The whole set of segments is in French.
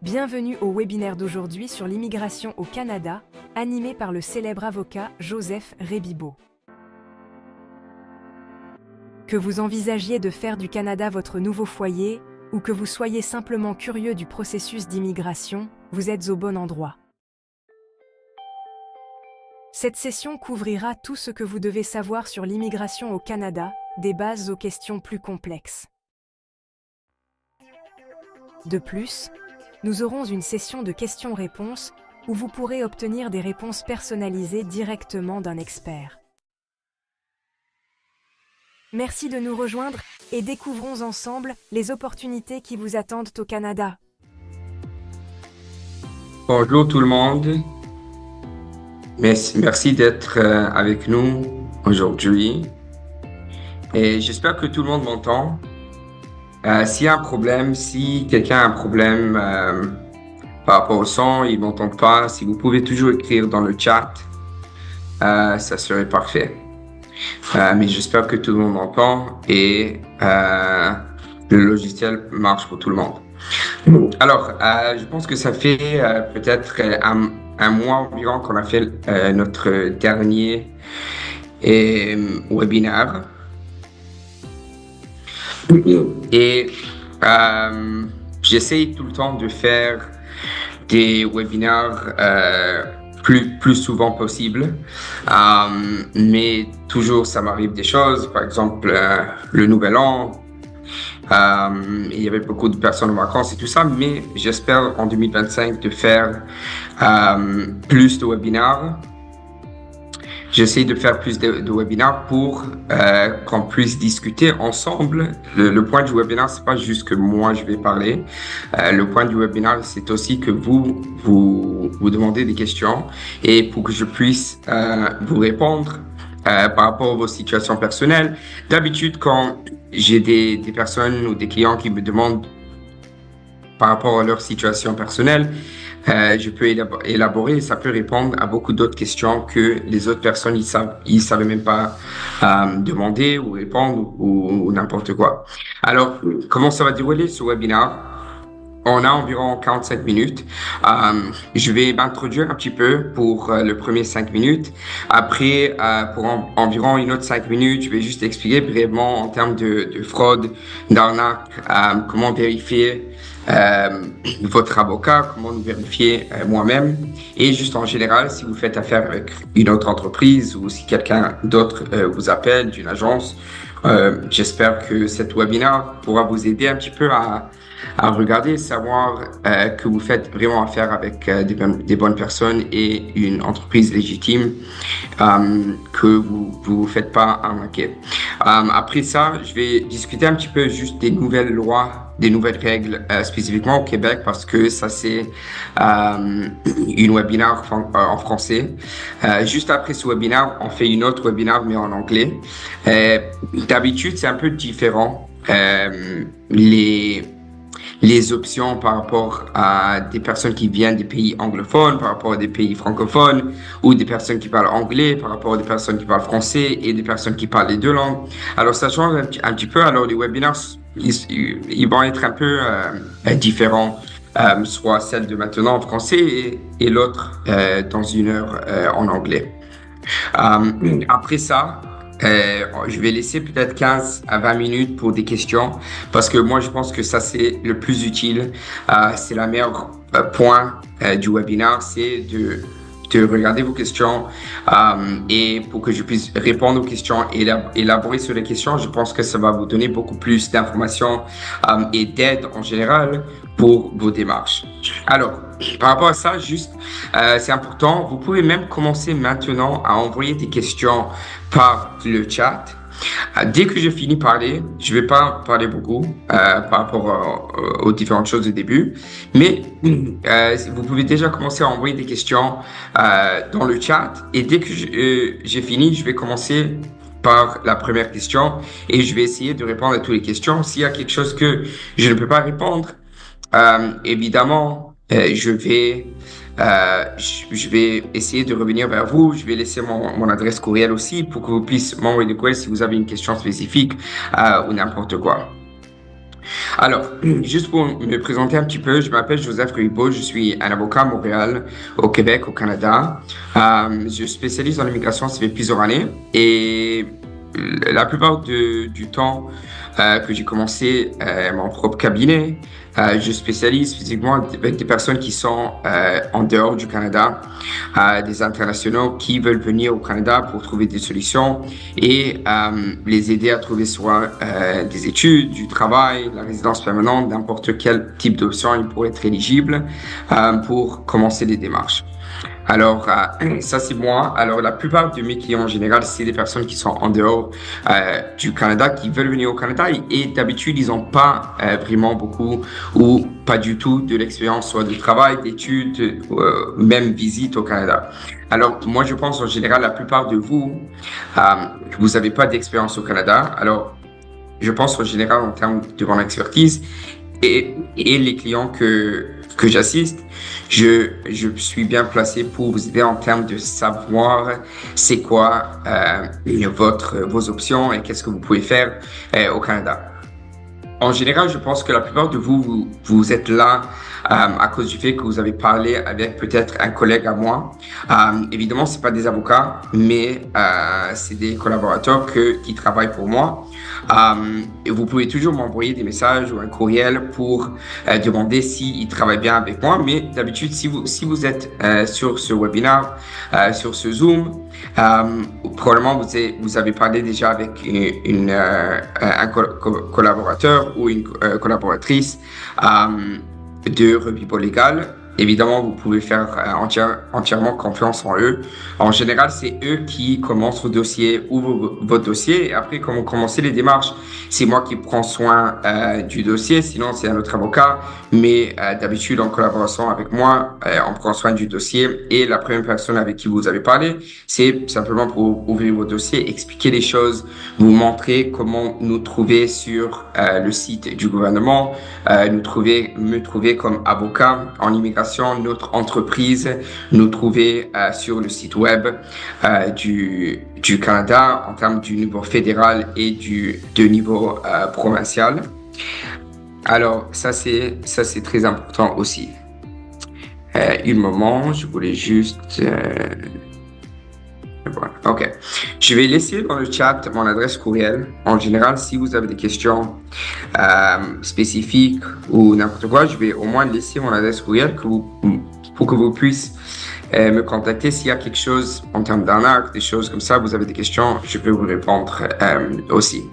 Bienvenue au webinaire d'aujourd'hui sur l'immigration au Canada, animé par le célèbre avocat Joseph Rébibeau. Que vous envisagiez de faire du Canada votre nouveau foyer, ou que vous soyez simplement curieux du processus d'immigration, vous êtes au bon endroit. Cette session couvrira tout ce que vous devez savoir sur l'immigration au Canada, des bases aux questions plus complexes. De plus, nous aurons une session de questions-réponses où vous pourrez obtenir des réponses personnalisées directement d'un expert. Merci de nous rejoindre et découvrons ensemble les opportunités qui vous attendent au Canada. Bonjour tout le monde. Merci d'être avec nous aujourd'hui. Et j'espère que tout le monde m'entend. S'il y a un problème, si quelqu'un a un problème par rapport au son, il ne m'entend pas, si vous pouvez toujours écrire dans le chat, ça serait parfait. Mais j'espère que tout le monde m'entend et le logiciel marche pour tout le monde. Alors, je pense que ça fait peut-être un mois environ qu'on a fait notre dernier webinaire. Et j'essaye tout le temps de faire des webinaires plus souvent possible, mais toujours ça m'arrive des choses, par exemple le Nouvel An, il y avait beaucoup de personnes en vacances et tout ça, mais j'espère en 2025 de faire plus de webinaires. J'essaie de faire plus de webinaires pour qu'on puisse discuter ensemble. Le point du webinaire, c'est pas juste que moi je vais parler. Le point du webinaire, c'est aussi que vous demandez des questions et pour que je puisse vous répondre par rapport à vos situations personnelles. D'habitude, quand j'ai des personnes ou des clients qui me demandent par rapport à leur situation personnelle, je peux élaborer et ça peut répondre à beaucoup d'autres questions que les autres personnes ils savaient même pas demander ou répondre ou n'importe quoi. Alors, comment ça va dérouler ce webinaire? On a environ 45 minutes. Je vais m'introduire un petit peu pour le premier 5 minutes. Après, pour environ une autre 5 minutes, je vais juste expliquer brièvement en termes de fraude, d'arnaque, comment vérifier votre avocat, comment nous vérifier moi-même et juste en général si vous faites affaire avec une autre entreprise ou si quelqu'un d'autre vous appelle d'une agence. J'espère que cet webinaire pourra vous aider un petit peu à regarder, savoir que vous faites vraiment affaire avec des bonnes personnes et une entreprise légitime, que vous faites pas arnaquer. Après ça, je vais discuter un petit peu juste des nouvelles lois, des nouvelles règles spécifiquement au Québec parce que ça c'est une webinaire en français. Juste après ce webinaire, on fait une autre webinaire mais en anglais. D'habitude, c'est un peu différent. Les options par rapport à des personnes qui viennent des pays anglophones, par rapport à des pays francophones, ou des personnes qui parlent anglais, par rapport à des personnes qui parlent français et des personnes qui parlent les deux langues. Alors ça change un petit peu. Alors les webinaires, ils vont être un peu différents, soit celle de maintenant en français et l'autre dans une heure en anglais. Après ça, je vais laisser peut-être 15 à 20 minutes pour des questions parce que moi je pense que ça c'est le plus utile, c'est la meilleure point du webinaire, c'est de regarder vos questions et pour que je puisse répondre aux questions et élaborer sur les questions, je pense que ça va vous donner beaucoup plus d'informations et d'aide en général pour vos démarches. Alors, par rapport à ça, juste, c'est important, vous pouvez même commencer maintenant à envoyer des questions par le chat. Dès que je finis de parler, je vais pas parler beaucoup par rapport aux différentes choses du début, mais vous pouvez déjà commencer à envoyer des questions dans le chat et dès que j'ai fini, je vais commencer par la première question et je vais essayer de répondre à toutes les questions. S'il y a quelque chose que je ne peux pas répondre, évidemment, je vais essayer de revenir vers vous. Je vais laisser mon adresse courriel aussi pour que vous puissiez m'envoyer des courriels si vous avez une question spécifique ou n'importe quoi. Alors, juste pour me présenter un petit peu, je m'appelle Joseph Ribaud, je suis un avocat à Montréal, au Québec, au Canada. Je spécialise dans l'immigration, ça fait plusieurs années. Et la plupart du temps que j'ai commencé mon propre cabinet, je spécialise physiquement avec des personnes qui sont en dehors du Canada, des internationaux qui veulent venir au Canada pour trouver des solutions et les aider à trouver soit des études, du travail, la résidence permanente, n'importe quel type d'option ils pourraient être éligibles pour commencer les démarches. Alors, ça c'est moi. Alors, la plupart de mes clients en général, c'est des personnes qui sont en dehors du Canada, qui veulent venir au Canada et d'habitude, ils n'ont pas vraiment beaucoup ou pas du tout de l'expérience, soit de travail, d'études, même visite au Canada. Alors, moi, je pense en général, la plupart de vous, vous n'avez pas d'expérience au Canada. Alors, je pense en général en termes de mon expertise et les clients que j'assiste, je suis bien placé pour vous aider en termes de savoir c'est quoi vos options et qu'est-ce que vous pouvez faire au Canada. En général, je pense que la plupart de vous êtes là à cause du fait que vous avez parlé avec peut-être un collègue à moi. Évidemment, c'est pas des avocats, mais c'est des collaborateurs qui travaillent pour moi. Et vous pouvez toujours m'envoyer des messages ou un courriel pour demander s'ils travaillent bien avec moi. Mais d'habitude, si vous êtes sur ce webinaire, sur ce Zoom, probablement vous avez parlé déjà avec un collaborateur ou une collaboratrice de Revivo Legal. Évidemment, vous pouvez faire entièrement confiance en eux. En général, c'est eux qui commencent vos dossiers ou votre dossier. Et après, quand vous commencez les démarches, c'est moi qui prends soin du dossier. Sinon, c'est un autre avocat. Mais d'habitude, en collaboration avec moi, on prend soin du dossier. Et la première personne avec qui vous avez parlé, c'est simplement pour ouvrir vos dossiers, expliquer les choses, vous montrer comment nous trouver sur le site du gouvernement, me trouver comme avocat en immigration, notre entreprise, nous trouver sur le site web du Canada en termes du niveau fédéral et du niveau provincial. Alors, ça c'est très important aussi. Un moment, je voulais juste... Voilà. OK. Je vais laisser dans le chat mon adresse courriel. En général, si vous avez des questions spécifiques ou n'importe quoi, je vais au moins laisser mon adresse courriel pour que vous puissiez me contacter s'il y a quelque chose en termes d'arnaque, des choses comme ça, vous avez des questions, je peux vous répondre aussi.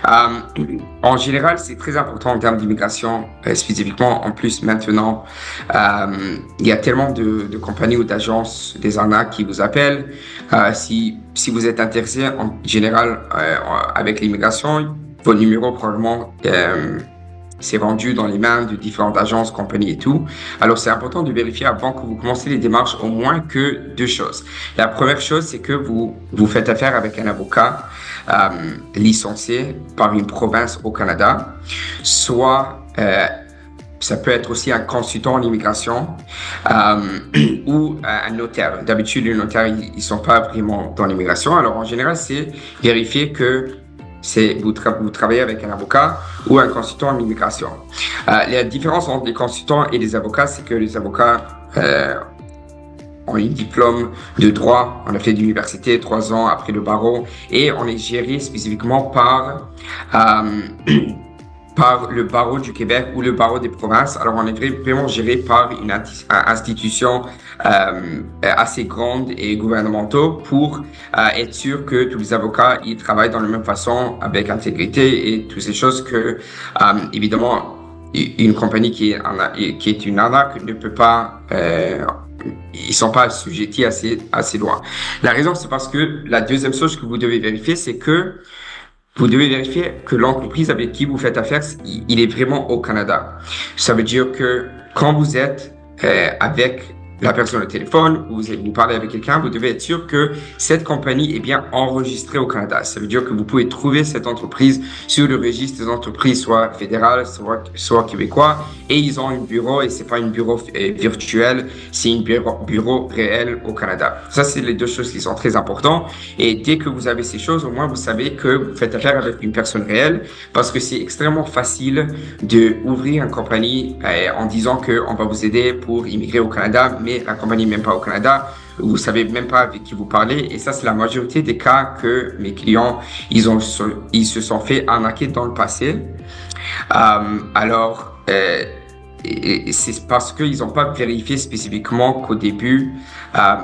En général, c'est très important en termes d'immigration, spécifiquement en plus maintenant, il y a tellement de compagnies ou d'agences, des arnaques qui vous appellent. Si vous êtes intéressé en général avec l'immigration, vos numéros probablement c'est vendu dans les mains de différentes agences, compagnies et tout. Alors, c'est important de vérifier avant que vous commencez les démarches au moins que deux choses. La première chose, c'est que vous faites affaire avec un avocat licencié par une province au Canada, soit ça peut être aussi un consultant en immigration ou un notaire. D'habitude, les notaires, ils sont pas vraiment dans l'immigration. Alors, en général, c'est vérifier que vous travaillez avec un avocat ou un consultant en immigration. La différence entre les consultants et les avocats, c'est que les avocats ont un diplôme de droit, on a fait d'université 3 ans après le barreau et on est géré spécifiquement par le barreau du Québec ou le barreau des provinces. Alors, on est vraiment géré par une institution assez grande et gouvernementale pour être sûr que tous les avocats ils travaillent dans la même façon, avec intégrité et toutes ces choses que, évidemment, une compagnie qui est une arnaque ne peut pas... ils sont pas assujettis assez loin. La raison, c'est parce que la deuxième chose que vous devez vérifier, c'est que vous devez vérifier que l'entreprise avec qui vous faites affaire, il est vraiment au Canada. Ça veut dire que quand vous êtes avec la personne au téléphone, vous parlez avec quelqu'un, vous devez être sûr que cette compagnie est bien enregistrée au Canada. Ça veut dire que vous pouvez trouver cette entreprise sur le registre des entreprises, soit fédéral, soit québécois, et ils ont un bureau, et c'est pas un bureau virtuel, c'est un bureau réel au Canada. Ça, c'est les deux choses qui sont très importantes. Et dès que vous avez ces choses, au moins vous savez que vous faites affaire avec une personne réelle, parce que c'est extrêmement facile de ouvrir une compagnie en disant que on va vous aider pour immigrer au Canada, mais la compagnie n'est même pas au Canada, vous savez même pas avec qui vous parlez, et ça c'est la majorité des cas que mes clients ils se sont fait arnaquer dans le passé. Et c'est parce qu'ils n'ont pas vérifié spécifiquement qu'au début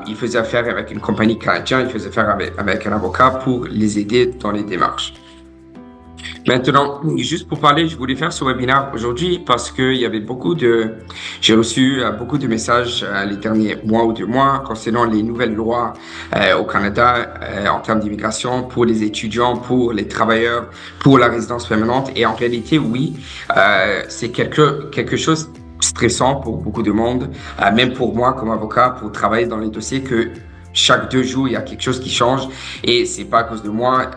ils faisaient affaire avec une compagnie canadienne, ils faisaient affaire avec un avocat pour les aider dans les démarches. Maintenant, juste pour parler, je voulais faire ce webinaire aujourd'hui parce que j'ai reçu beaucoup de messages les derniers mois ou 2 mois concernant les nouvelles lois au Canada en termes d'immigration pour les étudiants, pour les travailleurs, pour la résidence permanente. Et en réalité, oui, c'est quelque chose stressant pour beaucoup de monde, même pour moi comme avocat, pour travailler dans les dossiers que chaque 2 jours, il y a quelque chose qui change et c'est pas à cause de moi,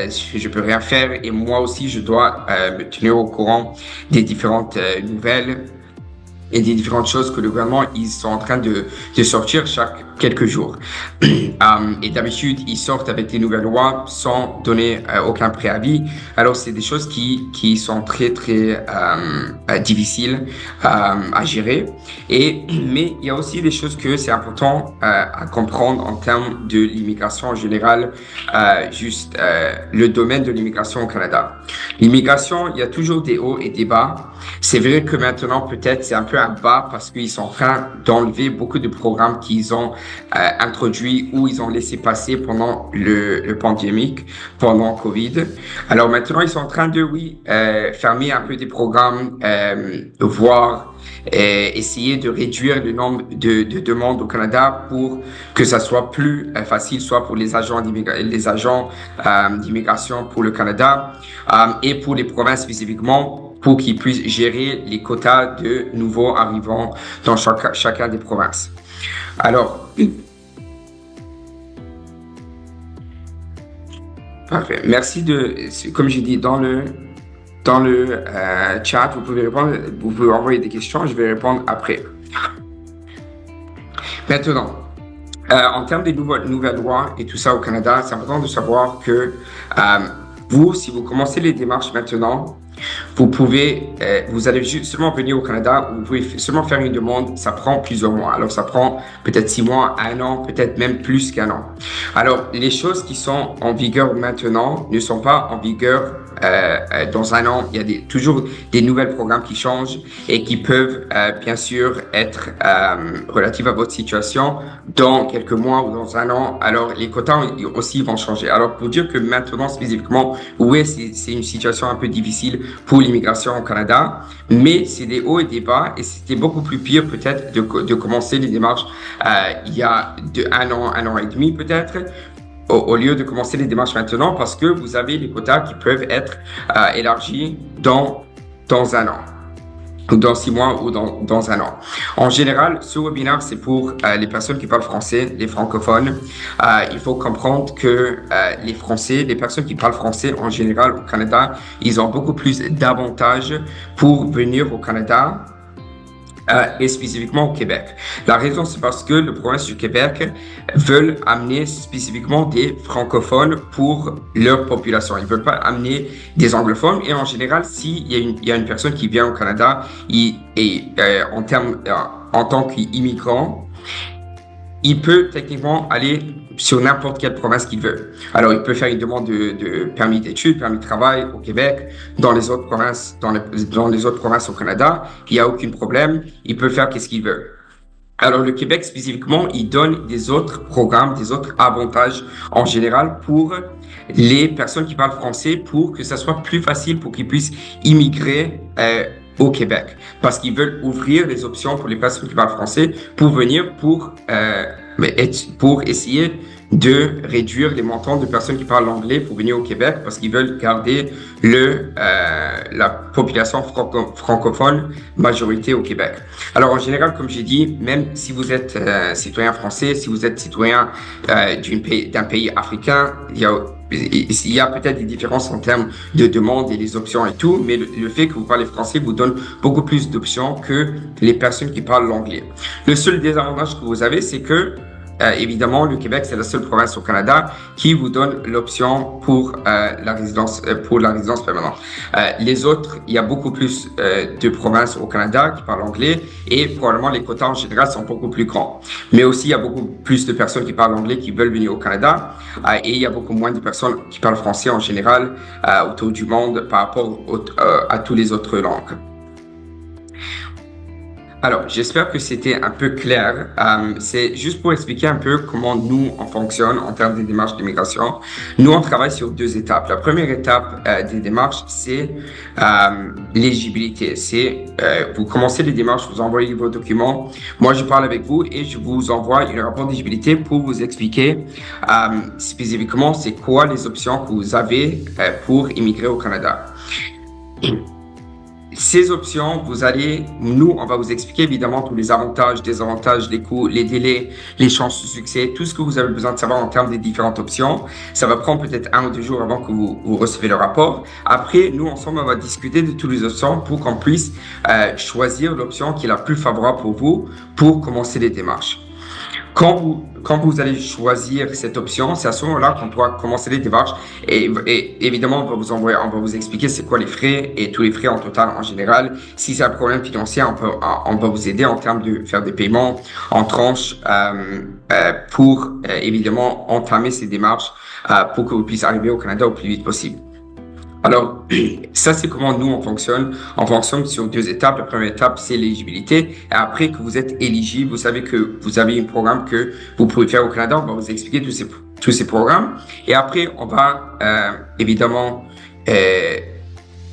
je peux rien faire et moi aussi, je dois me tenir au courant des différentes nouvelles et des différentes choses que le gouvernement, ils sont en train de sortir chaque quelques jours. Et d'habitude, ils sortent avec des nouvelles lois sans donner aucun préavis. Alors, c'est des choses qui sont très, très difficiles à gérer. Mais il y a aussi des choses que c'est important à comprendre en termes de l'immigration en général, le domaine de l'immigration au Canada. L'immigration, il y a toujours des hauts et des bas. C'est vrai que maintenant, peut-être, c'est un peu un bas parce qu'ils sont en train d'enlever beaucoup de programmes qu'ils ont introduits ou ils ont laissé passer pendant le pandémique, pendant Covid. Alors maintenant, ils sont en train de, fermer un peu des programmes, voire essayer de réduire le nombre de demandes au Canada pour que ça soit plus facile, soit pour les agents d'immigration pour le Canada et pour les provinces spécifiquement, pour qu'ils puissent gérer les quotas de nouveaux arrivants dans chacun des provinces. Alors, parfait. Merci comme j'ai dit dans le chat, vous pouvez envoyer des questions, je vais répondre après. Maintenant, en termes des nouvelles lois et tout ça au Canada, c'est important de savoir que si vous commencez les démarches maintenant, vous allez seulement venir au Canada, vous pouvez seulement faire une demande, ça prend plusieurs mois. Alors, ça prend peut-être 6 mois, 1 an, peut-être même plus qu'1 an. Alors, les choses qui sont en vigueur maintenant ne sont pas en vigueur dans 1 an. Il y a toujours des nouvelles programmes qui changent et qui peuvent bien sûr être relatifs à votre situation dans quelques mois ou dans 1 an. Alors, les quotas aussi vont changer. Alors, pour dire que maintenant, spécifiquement, oui, c'est une situation un peu difficile pour l'immigration au Canada, mais c'est des hauts et des bas et c'était beaucoup plus pire peut-être de commencer les démarches il y a 1 an et demi peut-être, au lieu de commencer les démarches maintenant parce que vous avez les quotas qui peuvent être élargis dans 1 an. Ou dans 6 mois ou dans 1 an. En général, ce webinaire, c'est pour les personnes qui parlent français, les francophones. Il faut comprendre que les personnes qui parlent français en général au Canada, ils ont beaucoup plus d'avantages pour venir au Canada et spécifiquement au Québec. La raison, c'est parce que le province du Québec veulent amener spécifiquement des francophones pour leur population. Ils veulent pas amener des anglophones. Et en général, s'il y a une personne qui vient au Canada en tant qu'immigrant, il peut techniquement aller sur n'importe quelle province qu'il veut. Alors, il peut faire une demande de permis d'études, permis de travail au Québec, dans les autres provinces, dans les autres provinces au Canada. Il n'y a aucun problème. Il peut faire qu'est-ce qu'il veut. Alors, le Québec, spécifiquement, il donne des autres programmes, des autres avantages en général pour les personnes qui parlent français pour que ça soit plus facile pour qu'ils puissent immigrer, au Québec. Parce qu'ils veulent ouvrir les options pour les personnes qui parlent français pour venir pour essayer de réduire les montants de personnes qui parlent l'anglais pour venir au Québec parce qu'ils veulent garder la population francophone majorité au Québec. Alors, en général, comme j'ai dit, même si vous êtes citoyen français, si vous êtes citoyen d'un pays africain, il y a peut-être des différences en termes de demande et des options et tout, mais le fait que vous parlez français vous donne beaucoup plus d'options que les personnes qui parlent l'anglais. Le seul désavantage que vous avez, c'est que évidemment, le Québec, c'est la seule province au Canada qui vous donne l'option pour la résidence permanente. Les autres, il y a beaucoup plus de provinces au Canada qui parlent anglais et probablement les quotas en général sont beaucoup plus grands. Mais aussi, il y a beaucoup plus de personnes qui parlent anglais qui veulent venir au Canada et il y a beaucoup moins de personnes qui parlent français en général autour du monde par rapport à toutes les autres langues. Alors, j'espère que c'était un peu clair. C'est juste pour expliquer un peu comment nous, on fonctionne en termes de démarches d'immigration. Nous, on travaille sur 2 étapes. La première étape des démarches, c'est l'éligibilité. C'est vous commencez les démarches, vous envoyez vos documents. Moi, je parle avec vous et je vous envoie un rapport d'éligibilité pour vous expliquer spécifiquement c'est quoi les options que vous avez pour immigrer au Canada. Ces options, on va vous expliquer évidemment tous les avantages, désavantages, les coûts, les délais, les chances de succès, tout ce que vous avez besoin de savoir en termes des différentes options. Ça va prendre peut-être 1 ou 2 jours avant que vous recevez le rapport. Après, nous, ensemble, on va discuter de toutes les options pour qu'on puisse choisir l'option qui est la plus favorable pour vous pour commencer les démarches. Quand vous allez choisir cette option, c'est à ce moment-là qu'on doit commencer les démarches et évidemment, on va vous expliquer c'est quoi les frais et tous les frais en total en général. Si c'est un problème financier, on va vous aider en termes de faire des paiements en tranches pour évidemment entamer ces démarches pour que vous puissiez arriver au Canada au plus vite possible. Alors, ça, c'est comment nous, on fonctionne. On fonctionne sur 2 étapes. La première étape, c'est l'éligibilité. Et après que vous êtes éligible, vous savez que vous avez un programme que vous pouvez faire au Canada. On va vous expliquer tous ces programmes. Et après, on va évidemment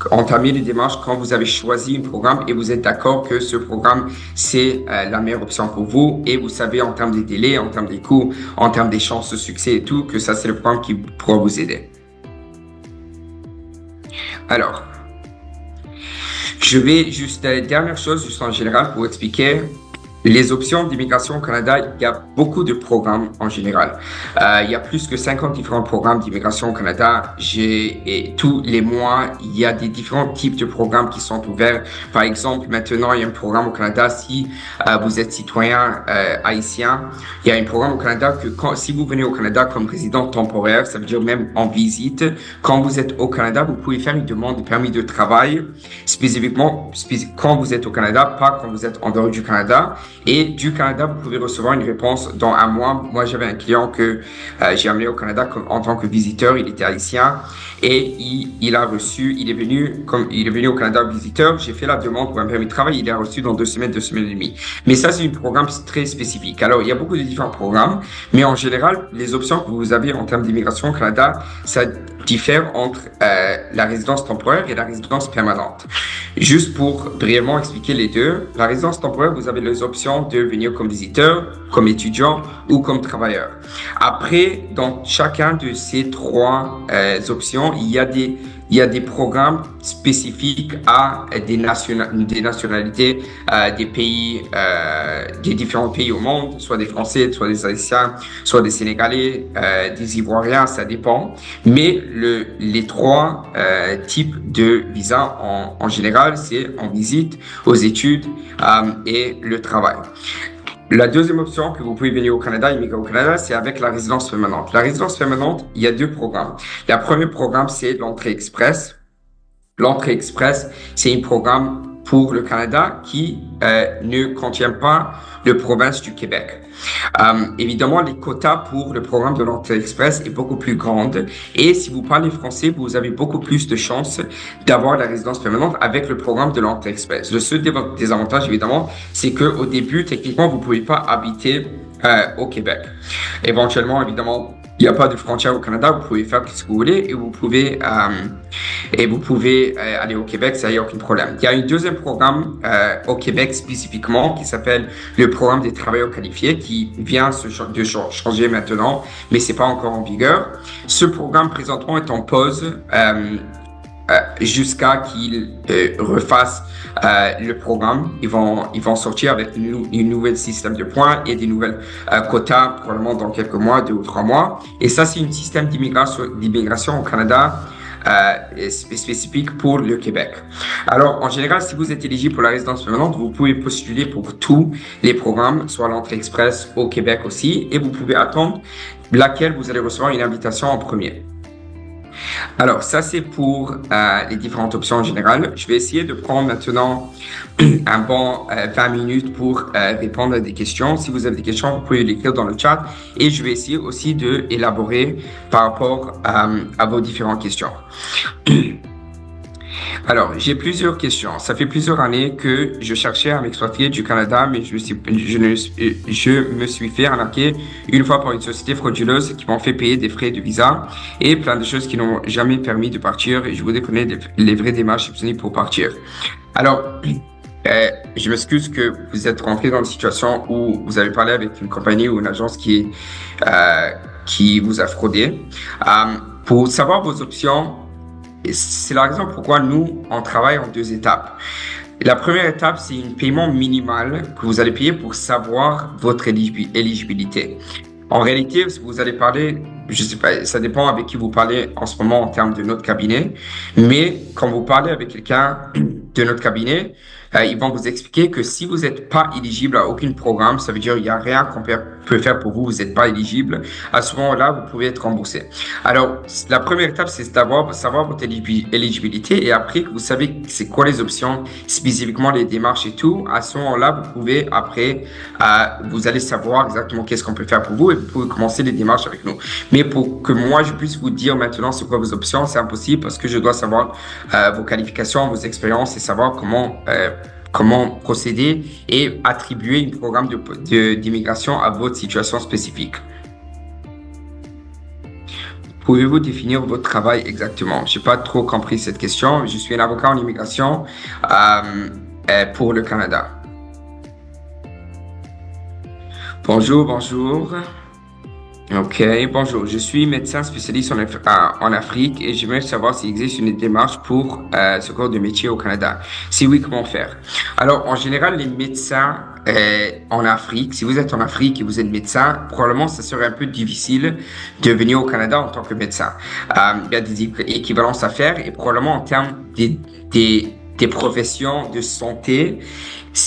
entamer les démarches quand vous avez choisi un programme et vous êtes d'accord que ce programme, c'est la meilleure option pour vous. Et vous savez en termes des délais, en termes des coûts, en termes des chances de succès et tout, que ça, c'est le programme qui pourra vous aider. Alors, je vais juste, dernière chose, juste en général, pour expliquer les options d'immigration au Canada. Il y a beaucoup de programmes en général. Il y a plus que 50 différents programmes d'immigration au Canada. Et tous les mois, il y a des différents types de programmes qui sont ouverts. Par exemple, maintenant, il y a un programme au Canada. Si vous êtes citoyen haïtien, il y a un programme au Canada que si vous venez au Canada comme résident temporaire, ça veut dire même en visite, quand vous êtes au Canada, vous pouvez faire une demande de permis de travail spécifiquement quand vous êtes au Canada, pas quand vous êtes en dehors du Canada. Et du Canada, vous pouvez recevoir une réponse dans 1 mois. Moi, j'avais un client que j'ai amené au Canada en tant que visiteur. Il était haïtien et il est venu au Canada visiteur. J'ai fait la demande pour un permis de travail. Il a reçu dans 2 semaines, 2 semaines et demie. Mais ça, c'est un programme très spécifique. Alors, il y a beaucoup de différents programmes, mais en général, les options que vous avez en termes d'immigration au Canada, ça diffère entre la résidence temporaire et la résidence permanente. Juste pour brièvement expliquer les deux, la résidence temporaire, vous avez les options de venir comme visiteur, comme étudiant ou comme travailleur. Après, dans chacun de ces 3 options, il y a des programmes spécifiques à des nationalités, des pays, des différents pays au monde, soit des Français, soit des Haïtiens, soit des Sénégalais, des Ivoiriens, ça dépend. Mais les 3 types de visas en général, c'est en visite, aux études et le travail. La deuxième option que vous pouvez venir au Canada, immigrer au Canada, c'est avec la résidence permanente. La résidence permanente, il y a 2 programmes. Le premier programme, c'est l'entrée express. L'entrée express, c'est un programme pour le Canada qui ne contient pas la province du Québec. Évidemment, les quotas pour le programme de l'entrée express est beaucoup plus grande et si vous parlez français, vous avez beaucoup plus de chances d'avoir la résidence permanente avec le programme de l'entrée express. Le seul désavantage, évidemment, c'est qu'au début, techniquement, vous pouvez pas habiter au Québec. Éventuellement, évidemment, Il n'y a pas de frontière au Canada, vous pouvez faire ce que vous voulez et vous pouvez aller au Québec, ça y a aucun problème. Il y a un deuxième programme au Québec spécifiquement qui s'appelle le programme des travailleurs qualifiés qui vient de changer maintenant, mais c'est pas encore en vigueur. Ce programme présentement est en pause jusqu'à qu'ils refassent le programme. Ils vont sortir avec une nouvelle système de points et des nouvelles quotas probablement dans quelques mois, 2 ou 3 mois. Et ça, c'est un système d'immigration au Canada spécifique pour le Québec. Alors, en général, si vous êtes éligible pour la résidence permanente, vous pouvez postuler pour tous les programmes, soit l'entrée express au Québec aussi, et vous pouvez attendre laquelle vous allez recevoir une invitation en premier. Alors, ça, c'est pour les différentes options en général. Je vais essayer de prendre maintenant un bon 20 minutes pour répondre à des questions. Si vous avez des questions, vous pouvez l'écrire dans le chat et je vais essayer aussi de élaborer par rapport à vos différentes questions. Alors, j'ai plusieurs questions. Ça fait plusieurs années que je cherchais à m'expatrier du Canada, mais je me suis fait arnaquer une fois par une société frauduleuse qui m'ont fait payer des frais de visa et plein de choses qui n'ont jamais permis de partir et je voudrais connaître les vraies démarches disponibles pour partir. Alors, je m'excuse que vous êtes rentré dans une situation où vous avez parlé avec une compagnie ou une agence qui vous a fraudé. Pour savoir vos options, c'est la raison pourquoi nous, on travaille en 2 étapes. La première étape, c'est un paiement minimal que vous allez payer pour savoir votre éligibilité. En réalité, vous allez parler, je sais pas, ça dépend avec qui vous parlez en ce moment en termes de notre cabinet, mais quand vous parlez avec quelqu'un de notre cabinet, ils vont vous expliquer que si vous n'êtes pas éligible à aucun programme, ça veut dire il n'y a rien qu'on peut faire pour vous, vous n'êtes pas éligible. À ce moment-là, vous pouvez être remboursé. Alors, la première étape, c'est savoir votre éligibilité et après que vous savez c'est quoi les options, spécifiquement les démarches et tout, à ce moment-là, vous pouvez après, vous allez savoir exactement qu'est-ce qu'on peut faire pour vous et vous pouvez commencer les démarches avec nous. Mais pour que moi, je puisse vous dire maintenant c'est quoi vos options, c'est impossible parce que je dois savoir vos qualifications, vos expériences et savoir comment procéder et attribuer un programme d'immigration à votre situation spécifique. Pouvez-vous définir votre travail exactement? Je n'ai pas trop compris cette question. Je suis un avocat en immigration pour le Canada. Bonjour. Ok, bonjour. Je suis médecin spécialiste en Afrique et j'aimerais savoir s'il existe une démarche pour ce corps de métier au Canada. Si oui, comment faire? Alors, en général, les médecins en Afrique, si vous êtes en Afrique et vous êtes médecin, probablement ça serait un peu difficile de venir au Canada en tant que médecin. Il y a des équivalences à faire et probablement en termes des professions de santé,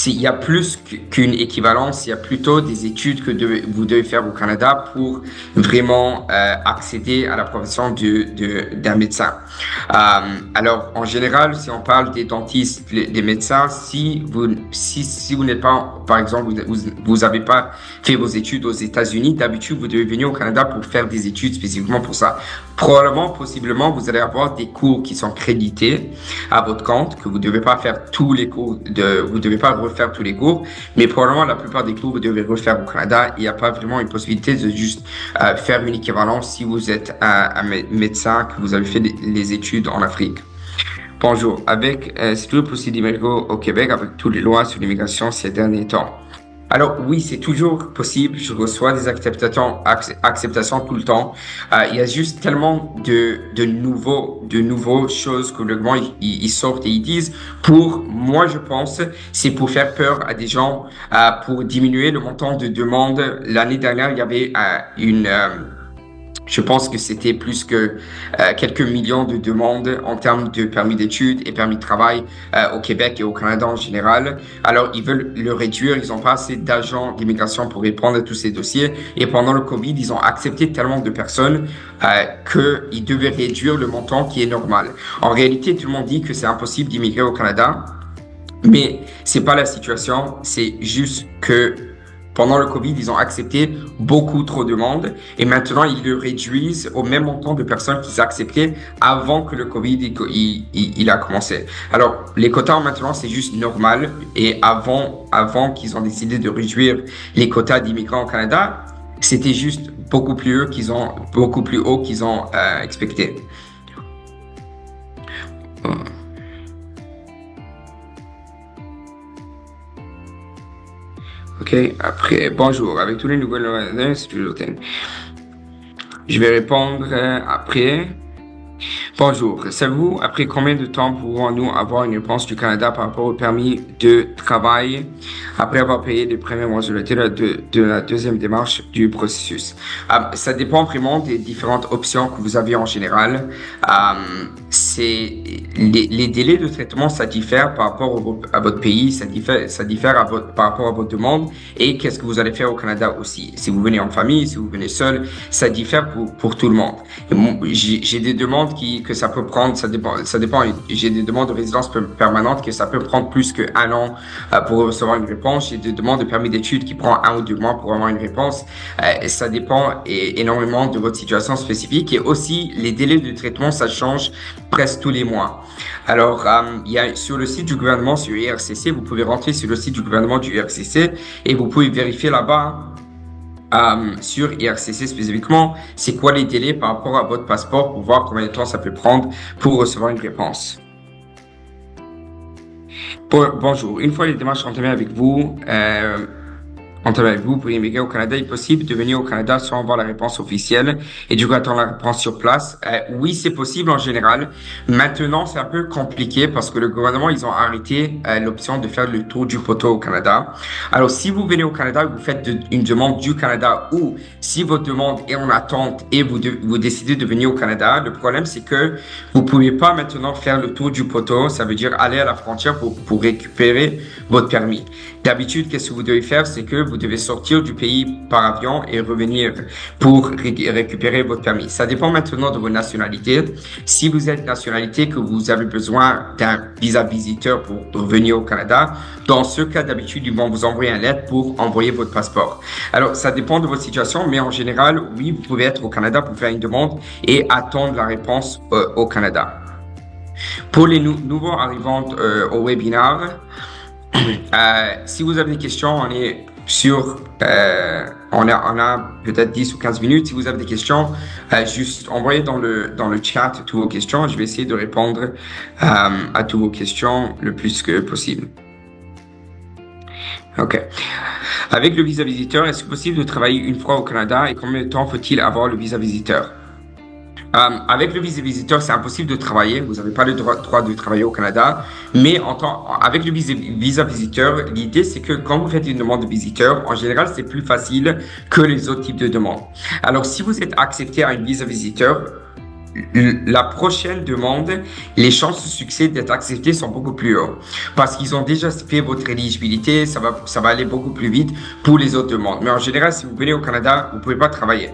il y a plus qu'une équivalence, il y a plutôt des études que vous devez faire au Canada pour vraiment accéder à la profession d'un médecin. Alors, en général, si on parle des dentistes, des médecins, si vous n'êtes pas, par exemple, vous avez pas fait vos études aux États-Unis, d'habitude, vous devez venir au Canada pour faire des études spécifiquement pour ça. Probablement, possiblement, vous allez avoir des cours qui sont crédités à votre compte, que vous devez pas faire tous les cours vous devez pas refaire tous les cours, mais probablement la plupart des cours vous devez refaire au Canada. Il n'y a pas vraiment une possibilité de juste faire une équivalence si vous êtes un médecin, que vous avez fait les études en Afrique. Bonjour, c'est toujours possible d'immigrer au Québec avec toutes les lois sur l'immigration ces derniers temps. Alors oui, c'est toujours possible. Je reçois des acceptations tout le temps. Il y a juste tellement de nouveaux choses que le gouvernement ils sortent et ils disent. Pour moi, je pense, c'est pour faire peur à des gens, pour diminuer le montant de demande. L'année dernière, il y avait je pense que c'était plus que quelques millions de demandes en termes de permis d'études et permis de travail au Québec et au Canada en général. Alors, ils veulent le réduire. Ils n'ont pas assez d'agents d'immigration pour répondre à tous ces dossiers. Et pendant le COVID, ils ont accepté tellement de personnes qu'ils devaient réduire le montant qui est normal. En réalité, tout le monde dit que c'est impossible d'immigrer au Canada, mais c'est pas la situation. C'est juste que pendant le COVID, ils ont accepté beaucoup trop de demandes et maintenant, ils le réduisent au même montant de personnes qu'ils acceptaient avant que le COVID il a commencé. Alors, les quotas maintenant, c'est juste normal et avant qu'ils ont décidé de réduire les quotas d'immigrants au Canada, C'était juste beaucoup plus haut qu'ils ont expecté. Ok, après, bonjour. Avec tous les nouvelles, c'est toujours. Je vais répondre après. Bonjour. Savez-vous, après combien de temps pouvons-nous avoir une réponse du Canada par rapport au permis de travail après avoir payé les premières mensualités de la deuxième démarche du processus? Ça dépend vraiment des différentes options que vous avez en général. Les délais de traitement, ça diffère par rapport à votre pays, ça diffère par rapport à votre demande et qu'est-ce que vous allez faire au Canada aussi. Si vous venez en famille, si vous venez seul, ça diffère pour tout le monde. J'ai des demandes que ça peut prendre, ça dépend. J'ai des demandes de résidence permanente que ça peut prendre plus qu'un an pour recevoir une réponse. J'ai des demandes de permis d'études qui prend 1 ou 2 mois pour avoir une réponse. Ça dépend énormément de votre situation spécifique et aussi les délais de traitement, ça change presque tous les mois. Alors, il y a sur le site du gouvernement, sur IRCC, vous pouvez rentrer sur le site du gouvernement du IRCC et vous pouvez vérifier là-bas sur IRCC spécifiquement, c'est quoi les délais par rapport à votre passeport pour voir combien de temps ça peut prendre pour recevoir une réponse. Bonjour, une fois les démarches entamées avec vous, pour immigrer au Canada, il est possible de venir au Canada sans avoir la réponse officielle et du coup attendre la réponse sur place. Oui, c'est possible en général. Maintenant, c'est un peu compliqué parce que le gouvernement, ils ont arrêté l'option de faire le tour du poteau au Canada. Alors, si vous venez au Canada et vous faites une demande du Canada ou si votre demande est en attente et vous décidez de venir au Canada, le problème, c'est que vous pouvez pas maintenant faire le tour du poteau. Ça veut dire aller à la frontière pour récupérer votre permis. D'habitude, qu'est-ce que vous devez faire? C'est que vous devez sortir du pays par avion et revenir pour récupérer votre permis. Ça dépend maintenant de vos nationalités. Si vous êtes nationalité que vous avez besoin d'un visa visiteur pour venir au Canada, dans ce cas, d'habitude, ils vont vous envoyer une lettre pour envoyer votre passeport. Alors, ça dépend de votre situation, mais en général, oui, vous pouvez être au Canada pour faire une demande et attendre la réponse au Canada. Pour les nouveaux arrivants au webinaire, si vous avez des questions, on est sur, on a peut-être 10 ou 15 minutes. Si vous avez des questions, juste envoyez dans le chat toutes vos questions. Je vais essayer de répondre à toutes vos questions le plus que possible. OK. Avec le visa visiteur, est-ce possible de travailler une fois au Canada et combien de temps faut-il avoir le visa visiteur? Avec le visa visiteur, c'est impossible de travailler. Vous n'avez pas le droit de travailler au Canada. Mais avec le visa visiteur, l'idée, c'est que quand vous faites une demande de visiteur, en général, c'est plus facile que les autres types de demandes. Alors, si vous êtes accepté à une visa visiteur, la prochaine demande, les chances de succès d'être accepté sont beaucoup plus hautes parce qu'ils ont déjà fait votre éligibilité, ça va aller beaucoup plus vite pour les autres demandes. Mais en général, si vous venez au Canada, vous pouvez pas travailler.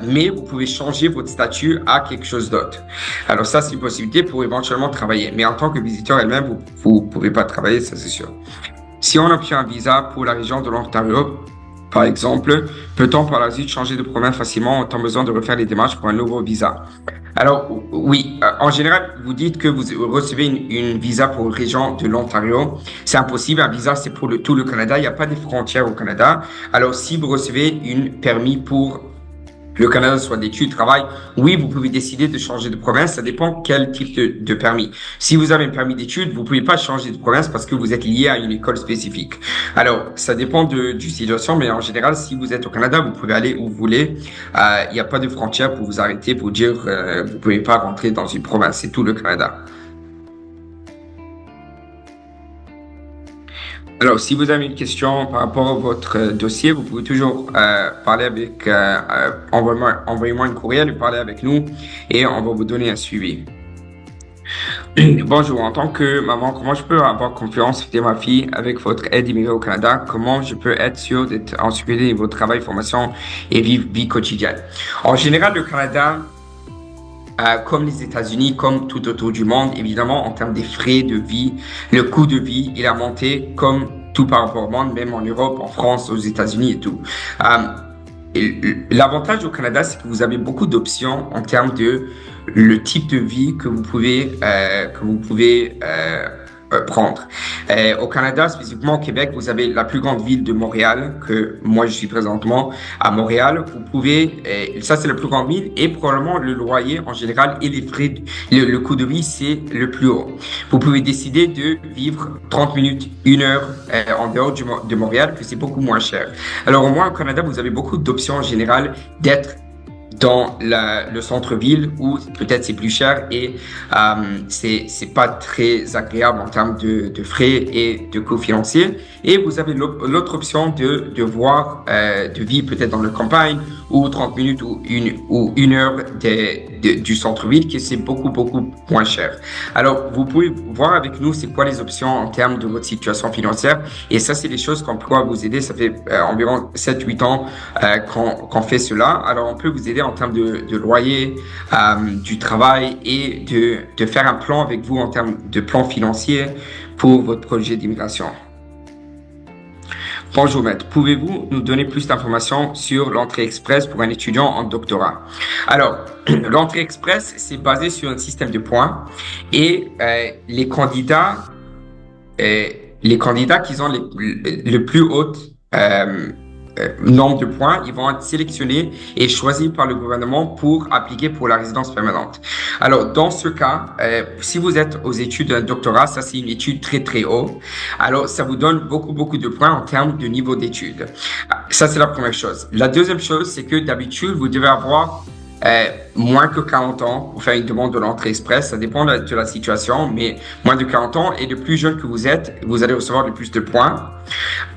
Mais vous pouvez changer votre statut à quelque chose d'autre. Alors ça, c'est une possibilité pour éventuellement travailler. Mais en tant que visiteur elle-même, vous pouvez pas travailler, ça c'est sûr. Si on obtient un visa pour la région de l'Ontario, par exemple, peut-on par la suite changer de province facilement en ayant besoin de refaire les démarches pour un nouveau visa? Alors, oui, en général, vous dites que vous recevez une visa pour une région de l'Ontario. C'est impossible, un visa, c'est pour tout le Canada. Il n'y a pas de frontières au Canada. Alors, si vous recevez une permis pour le Canada, soit d'études, travail, oui, vous pouvez décider de changer de province. Ça dépend quel type de permis. Si vous avez un permis d'études, vous pouvez pas changer de province parce que vous êtes lié à une école spécifique. Alors, ça dépend du situation, mais en général, si vous êtes au Canada, vous pouvez aller où vous voulez. Il n'y a pas de frontière pour vous arrêter, pour dire vous pouvez pas rentrer dans une province. C'est tout le Canada. Alors, si vous avez une question par rapport à votre dossier, vous pouvez toujours parler avec, envoyez-moi un courriel et parler avec nous et on va vous donner un suivi. Bonjour, en tant que maman, comment je peux avoir confiance de ma fille avec votre aide immigrée au Canada? Comment je peux être sûr d'être en sécurité de votre travail, formation et vie quotidienne? En général, le Canada, comme les États-Unis, comme tout autour du monde, évidemment, en termes des frais de vie, le coût de vie, il a monté comme tout par rapport au monde, même en Europe, en France, aux États-Unis et tout. L'avantage au Canada, c'est que vous avez beaucoup d'options en termes de le type de vie que vous pouvez prendre. Au Canada, spécifiquement au Québec, vous avez la plus grande ville de Montréal, que moi je suis présentement à Montréal. Vous pouvez, ça c'est la plus grande ville, et probablement le loyer en général et les frais, le coût de vie c'est le plus haut. Vous pouvez décider de vivre 30 minutes, 1 heure en dehors de Montréal, que c'est beaucoup moins cher. Alors au moins au Canada, vous avez beaucoup d'options en général d'être dans le centre-ville où peut-être c'est plus cher et c'est pas très agréable en termes de frais et de coûts financiers. Et vous avez l'autre option de voir, de vivre peut-être dans la campagne ou 30 minutes ou 1 heure du centre-ville, qui c'est beaucoup moins cher. Alors, vous pouvez voir avec nous c'est quoi les options en termes de votre situation financière. Et ça, c'est des choses qu'on pourra vous aider. Ça fait environ 7-8 ans qu'on fait cela. Alors, on peut vous aider en termes de loyer, du travail et de faire un plan avec vous en termes de plan financier pour votre projet d'immigration. Bonjour maître, pouvez-vous nous donner plus d'informations sur l'entrée express pour un étudiant en doctorat? Alors, l'entrée express, c'est basé sur un système de points et les candidats qui ont le plus haut nombre de points, ils vont être sélectionnés et choisis par le gouvernement pour appliquer pour la résidence permanente. Alors, dans ce cas, si vous êtes aux études d'un doctorat, ça c'est une étude très haut. Alors, ça vous donne beaucoup de points en termes de niveau d'études. Ça, c'est la première chose. La deuxième chose, c'est que d'habitude, vous devez avoir moins que 40 ans pour faire une demande de l'entrée express. Ça dépend de la situation, mais moins de 40 ans et de plus jeune que vous êtes, vous allez recevoir le plus de points.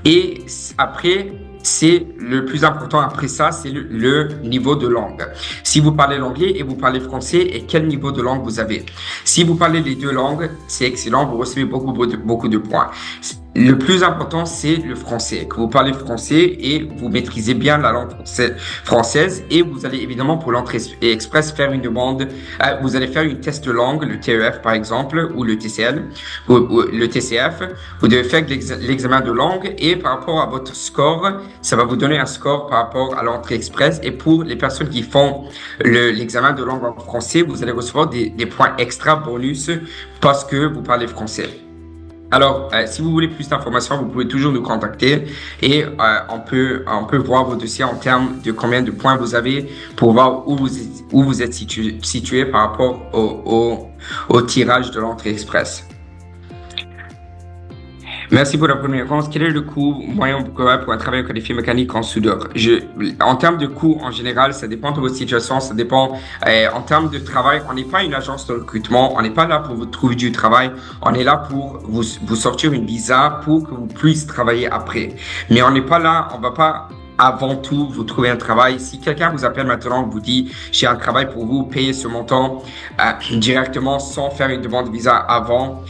Et après, c'est le plus important après ça, c'est le niveau de langue. Si vous parlez l'anglais et vous parlez français, et quel niveau de langue vous avez? Si vous parlez les deux langues, c'est excellent, vous recevez beaucoup de points. Le plus important, c'est le français, que vous parlez français et vous maîtrisez bien la langue française et vous allez évidemment pour l'entrée express faire une demande, vous allez faire une test de langue, le TEF par exemple, ou le TCL, ou le TCF. Vous devez faire l'examen de langue et par rapport à votre score, ça va vous donner un score par rapport à l'entrée express. Et pour les personnes qui font l'examen de langue en français, vous allez recevoir des points extra bonus parce que vous parlez français. Alors, si vous voulez plus d'informations, vous pouvez toujours nous contacter et on peut voir vos dossiers en termes de combien de points vous avez pour voir où vous êtes situé par rapport au tirage de l'entrée express. Merci pour la première réponse. Quel est le coût moyen pour un travail qualifié mécanique en soudure? En termes de coût, en général, ça dépend de votre situation, ça dépend. En termes de travail, on n'est pas une agence de recrutement, on n'est pas là pour vous trouver du travail, on est là pour vous sortir une visa pour que vous puissiez travailler après. Mais on n'est pas là, on va pas avant tout vous trouver un travail. Si quelqu'un vous appelle maintenant, vous dit j'ai un travail pour vous, payez ce montant directement sans faire une demande de visa avant,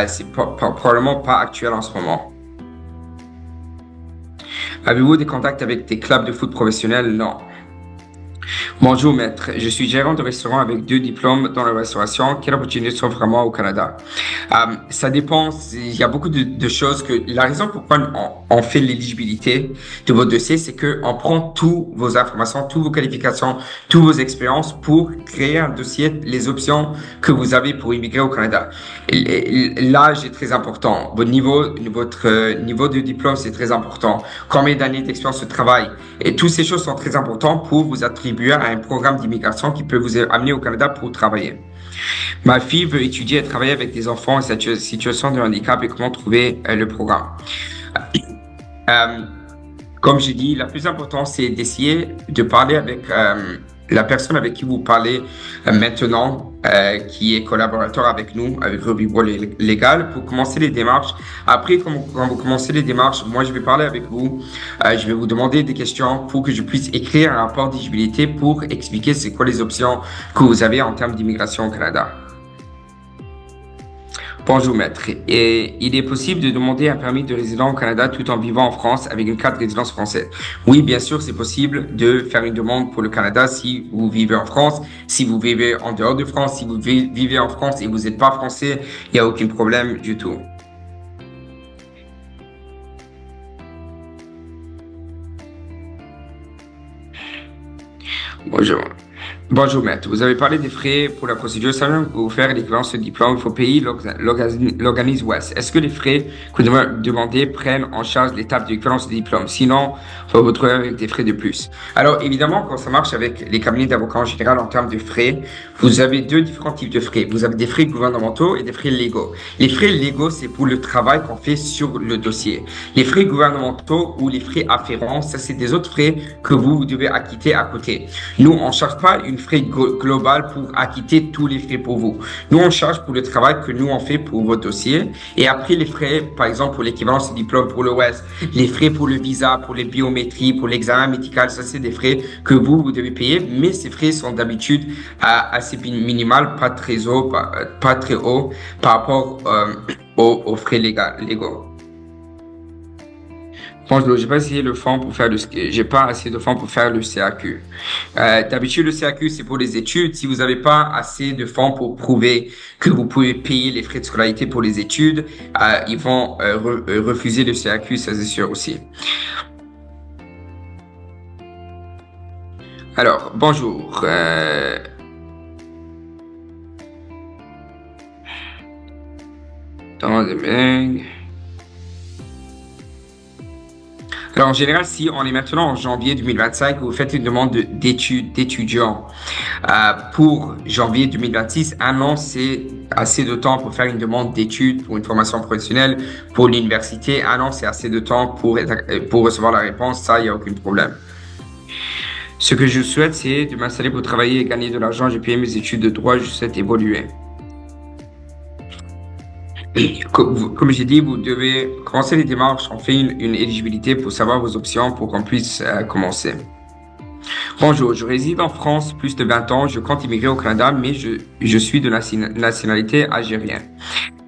c'est probablement pas actuel en ce moment. Avez-vous des contacts avec des clubs de foot professionnels? Non. Bonjour maître, je suis gérant de restaurant avec 2 diplômes dans la restauration. Quelle opportunité sont vraiment au Canada? Ça dépend, il y a beaucoup de choses que la raison pourquoi on fait l'éligibilité de votre dossier, c'est que on prend toutes vos informations, toutes vos qualifications, toutes vos expériences pour créer un dossier, les options que vous avez pour immigrer au Canada. L'âge est très important, votre niveau de diplôme c'est très important, combien d'années d'expérience de travail, et toutes ces choses sont très importantes pour vous attribuer à un programme d'immigration qui peut vous amener au Canada pour travailler. Ma fille veut étudier et travailler avec des enfants en situation de handicap et comment trouver le programme. Comme j'ai dit, la plus importante, c'est d'essayer de parler avec la personne avec qui vous parlez maintenant, qui est collaborateur avec nous, avec Robibois Légal, pour commencer les démarches. Après, quand vous commencez les démarches, moi, je vais parler avec vous. Je vais vous demander des questions pour que je puisse écrire un rapport d'éligibilité pour expliquer c'est quoi les options que vous avez en termes d'immigration au Canada. Bonjour maître, et il est possible de demander un permis de résident au Canada tout en vivant en France avec une carte de résidence française? Oui, bien sûr, c'est possible de faire une demande pour le Canada si vous vivez en France, si vous vivez en dehors de France, si vous vivez en France et vous n'êtes pas français, il n'y a aucun problème du tout. Bonjour. Bonjour maître, vous avez parlé des frais pour la procédure. Savez pour faire l'équivalence de diplôme, il faut payer l'organisme Ouest. Est-ce que les frais que vous demandez prennent en charge l'étape de l'équivalence de diplôme? Sinon, il faut vous retrouver avec des frais de plus. Alors évidemment, quand ça marche avec les cabinets d'avocats en général en termes de frais, vous avez deux différents types de frais. Vous avez des frais gouvernementaux et des frais légaux. Les frais légaux, c'est pour le travail qu'on fait sur le dossier. Les frais gouvernementaux ou les frais afférents, ça c'est des autres frais que vous devez acquitter à côté. Nous, on ne charge pas une frais global pour acquitter tous les frais pour vous. Nous, on charge pour le travail que nous, on fait pour votre dossier. Et après, les frais, par exemple, pour l'équivalence de diplôme pour l'OS, les frais pour le visa, pour les biométries, pour l'examen médical, ça, c'est des frais que vous devez payer. Mais ces frais sont d'habitude assez minimal, pas très haut, pas très haut par rapport aux frais légaux. Bonjour, j'ai pas essayé le fonds pour faire j'ai pas assez de fonds pour faire le CAQ. D'habitude, le CAQ, c'est pour les études. Si vous n'avez pas assez de fonds pour prouver que vous pouvez payer les frais de scolarité pour les études, ils vont refuser le CAQ, ça c'est sûr aussi. Alors, bonjour. Dans les mails. Alors, en général, si on est maintenant en janvier 2025, vous faites une demande d'étudiant pour janvier 2026, un an, c'est assez de temps pour faire une demande d'études pour une formation professionnelle pour l'université. Un an, c'est assez de temps pour recevoir la réponse. Ça, il n'y a aucun problème. Ce que je souhaite, c'est de m'installer pour travailler et gagner de l'argent. J'ai payé mes études de droit, je souhaite évoluer. Et comme j'ai dit, vous devez commencer les démarches. On fait une éligibilité pour savoir vos options pour qu'on puisse commencer. Bonjour, je réside en France plus de 20 ans. Je compte immigrer au Canada, mais je suis de nationalité algérienne.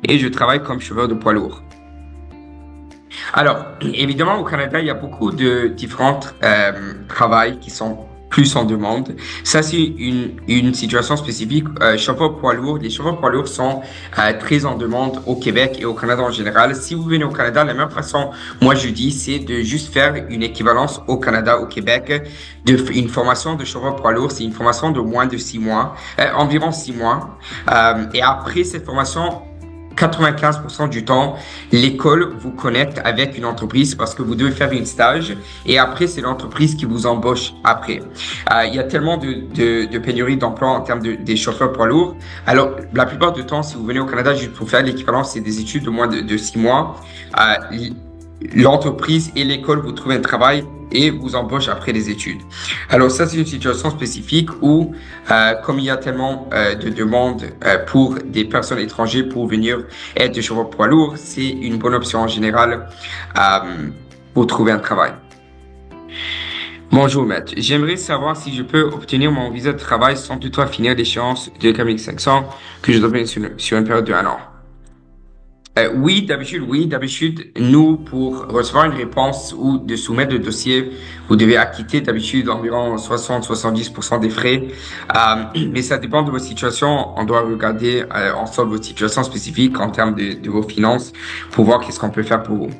Et je travaille comme chauffeur de poids lourd. Alors, évidemment, au Canada, il y a beaucoup de différents travails qui sont plus en demande. Ça, c'est une situation spécifique. Chauffeur poids lourd, les chauffeurs poids lourds sont très en demande au Québec et au Canada en général. Si vous venez au Canada, la meilleure façon, moi je dis, c'est de juste faire une équivalence au Canada, au Québec, une formation de chauffeur poids lourd. C'est une formation de moins de 6 mois, environ 6 mois. Et après cette formation, 95% du temps, l'école vous connecte avec une entreprise parce que vous devez faire un stage et après, c'est l'entreprise qui vous embauche après. Il y a tellement de pénurie d'emploi en termes des chauffeurs poids lourds. Alors, la plupart du temps, si vous venez au Canada juste pour faire l'équivalence, c'est des études de moins de 6 mois. L'entreprise et l'école vous trouvent un travail et vous embauchent après les études. Alors ça, c'est une situation spécifique où, comme il y a tellement de demandes pour des personnes étrangères pour venir être de chauffeur poids lourd, c'est une bonne option en général pour trouver un travail. Bonjour maître, j'aimerais savoir si je peux obtenir mon visa de travail sans toutefois finir l'échéance de 4500 que je dois payer sur une période de 1 an. Oui, d'habitude, nous, pour recevoir une réponse ou de soumettre le dossier, vous devez acquitter d'habitude environ 60-70% des frais. Mais ça dépend de votre situation. On doit regarder ensemble votre situation spécifique en termes de vos finances pour voir qu'est-ce qu'on peut faire pour vous.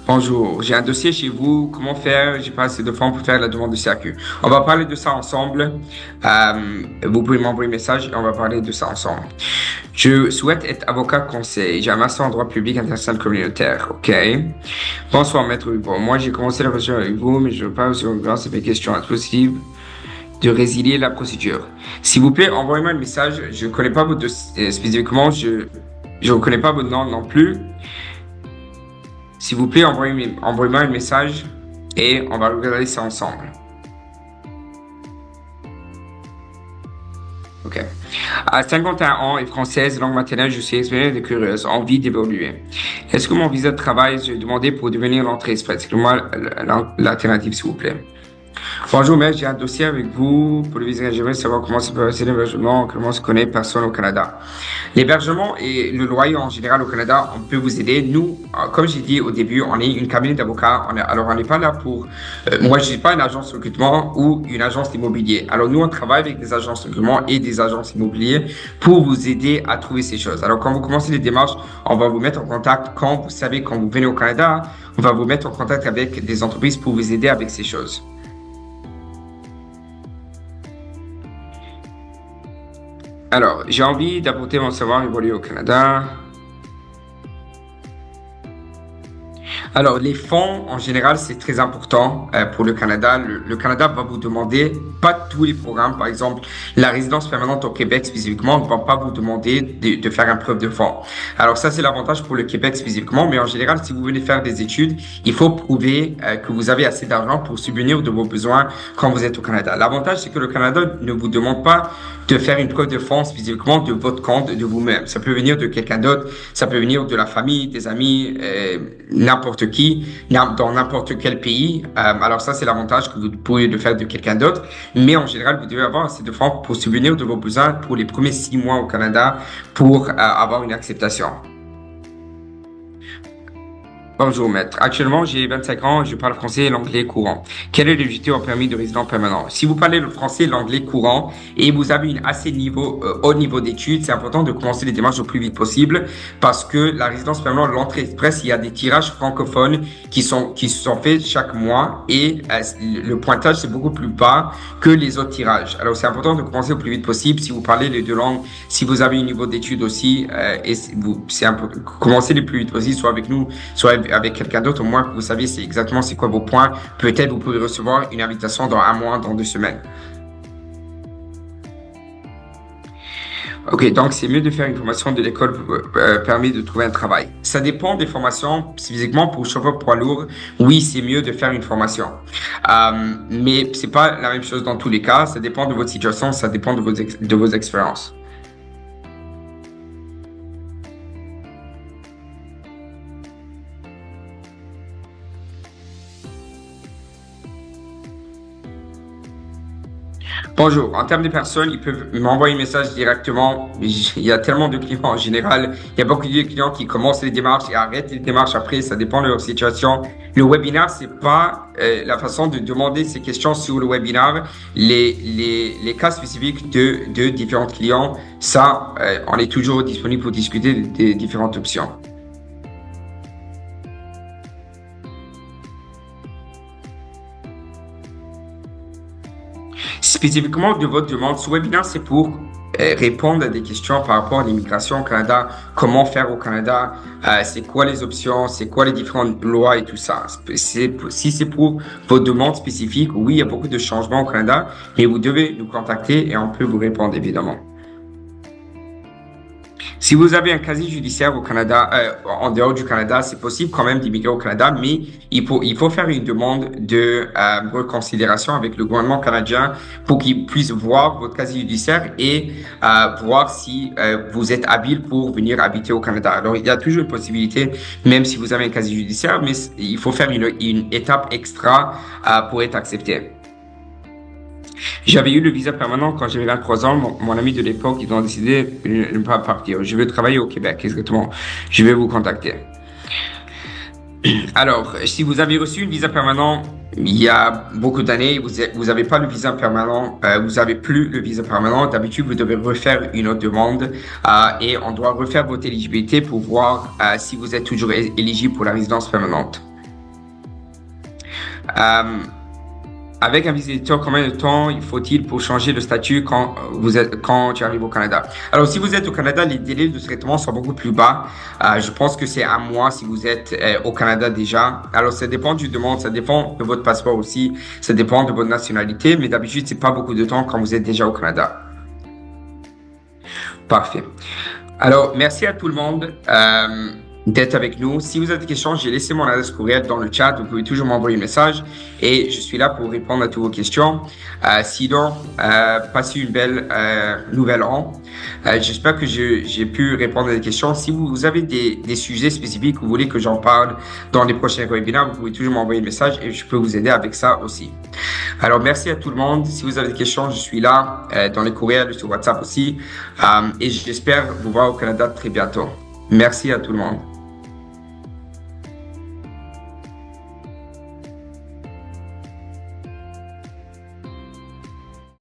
Bonjour, j'ai un dossier chez vous. Comment faire? J'ai pas assez de fonds pour faire la demande de CAQ. On va parler de ça ensemble. Vous pouvez m'envoyer un message et on va parler de ça ensemble. Je souhaite être avocat conseil. J'ai un master en droit public international communautaire. OK. Bonsoir, maître Hugo. Moi, j'ai commencé la procédure avec vous, mais je veux pas aussi c'est mes questions impossibles de résilier la procédure. S'il vous plaît, envoyez-moi un message. Je connais pas votre dossier spécifiquement. Je ne connais pas votre nom non plus. S'il vous plaît, envoyez-moi un message et on va regarder ça ensemble. OK. À 51 ans et française, langue maternelle, je suis expérimentée et curieuse, envie d'évoluer. Est-ce que mon visa de travail, je vais demander pour devenir l'entrée express? Moi, l'alternative, s'il vous plaît. Bonjour, maître, j'ai un dossier avec vous pour le visa. J'aimerais savoir comment se passe l'hébergement, comment se connaît personne au Canada. L'hébergement et le loyer en général au Canada, on peut vous aider. Nous, comme j'ai dit au début, on est une cabinet d'avocats. Alors, on n'est pas là pour... moi, je ne suis pas une agence de recrutement ou une agence d'immobilier. Alors, nous, on travaille avec des agences de recrutement et des agences immobilières pour vous aider à trouver ces choses. Alors, quand vous commencez les démarches, on va vous mettre en contact quand vous venez au Canada, on va vous mettre en contact avec des entreprises pour vous aider avec ces choses. Alors, j'ai envie d'apporter mon savoir évoluer au Canada. Alors, les fonds, en général, c'est très important pour le Canada. Le Canada va vous demander, pas tous les programmes, par exemple, la résidence permanente au Québec spécifiquement, ne va pas vous demander de faire un preuve de fonds. Alors, ça, c'est l'avantage pour le Québec spécifiquement, mais en général, si vous venez faire des études, il faut prouver que vous avez assez d'argent pour subvenir de vos besoins quand vous êtes au Canada. L'avantage, c'est que le Canada ne vous demande pas de faire une preuve de fonds spécifiquement de votre compte, de vous-même. Ça peut venir de quelqu'un d'autre, ça peut venir de la famille, des amis, n'importe qui, dans n'importe quel pays. Alors ça, c'est l'avantage que vous pouvez le faire de quelqu'un d'autre. Mais en général, vous devez avoir assez de fonds pour subvenir de vos besoins pour les premiers 6 mois au Canada pour avoir une acceptation. Bonjour maître. Actuellement, j'ai 25 ans et je parle français et l'anglais courant. Quel est l'objectif au permis de résident permanent? Si vous parlez le français et l'anglais courant et vous avez une assez haut niveau d'études, c'est important de commencer les démarches au plus vite possible parce que la résidence permanente, l'entrée express, il y a des tirages francophones qui sont faits chaque mois et le pointage, c'est beaucoup plus bas que les autres tirages. Alors, c'est important de commencer au plus vite possible si vous parlez les deux langues, si vous avez un niveau d'études aussi, commencez le plus vite possible, soit avec nous, soit avec quelqu'un d'autre, au moins que vous savez c'est quoi vos points. Peut-être vous pouvez recevoir une invitation dans 1 mois, dans 2 semaines. Ok, donc c'est mieux de faire une formation de l'école permis de trouver un travail. Ça dépend des formations. Physiquement, pour chauffeur poids lourd, oui, c'est mieux de faire une formation. Mais c'est pas la même chose dans tous les cas. Ça dépend de votre situation, ça dépend de vos expériences. Bonjour, en termes de personnes, ils peuvent m'envoyer un message directement. Il y a tellement de clients en général. Il y a beaucoup de clients qui commencent les démarches et arrêtent les démarches après. Ça dépend de leur situation. Le webinaire, c'est pas la façon de demander ces questions sur le webinaire. Les cas spécifiques de différents clients, ça, on est toujours disponible pour discuter des différentes options. Spécifiquement de votre demande, ce webinaire, c'est pour répondre à des questions par rapport à l'immigration au Canada, comment faire au Canada, c'est quoi les options, c'est quoi les différentes lois et tout ça. Si c'est pour vos demandes spécifiques, oui, il y a beaucoup de changements au Canada, mais vous devez nous contacter et on peut vous répondre évidemment. Si vous avez un casier judiciaire au Canada, en dehors du Canada, c'est possible quand même d'immigrer au Canada, mais il faut faire une demande de reconsidération avec le gouvernement canadien pour qu'il puisse voir votre casier judiciaire et voir si vous êtes habile pour venir habiter au Canada. Alors, il y a toujours une possibilité, même si vous avez un casier judiciaire, mais il faut faire une étape extra pour être accepté. J'avais eu le visa permanent quand j'avais 23 ans. Mon ami de l'époque, ils ont décidé de ne pas partir. Je veux travailler au Québec, exactement. Je vais vous contacter. Alors, si vous avez reçu un visa permanent il y a beaucoup d'années, vous avez pas le visa permanent, vous avez plus le visa permanent, d'habitude, vous devez refaire une autre demande et on doit refaire votre éligibilité pour voir si vous êtes toujours éligible pour la résidence permanente. Avec un visiteur, combien de temps il faut-il pour changer de statut quand tu arrives au Canada? Alors, si vous êtes au Canada, les délais de traitement sont beaucoup plus bas. Je pense que c'est 1 mois si vous êtes au Canada déjà. Alors, ça dépend du demande, ça dépend de votre passeport aussi, ça dépend de votre nationalité, mais d'habitude, c'est pas beaucoup de temps quand vous êtes déjà au Canada. Parfait. Alors, merci à tout le monde. d'être avec nous. Si vous avez des questions, j'ai laissé mon adresse courriel dans le chat. Vous pouvez toujours m'envoyer un message et je suis là pour répondre à toutes vos questions. Sinon, passez une belle nouvelle an. J'espère que j'ai pu répondre à des questions. Si vous avez des sujets spécifiques que vous voulez que j'en parle dans les prochains webinaires, vous pouvez toujours m'envoyer un message et je peux vous aider avec ça aussi. Alors, merci à tout le monde. Si vous avez des questions, je suis là dans les courriels, sur WhatsApp aussi. Et j'espère vous voir au Canada très bientôt. Merci à tout le monde.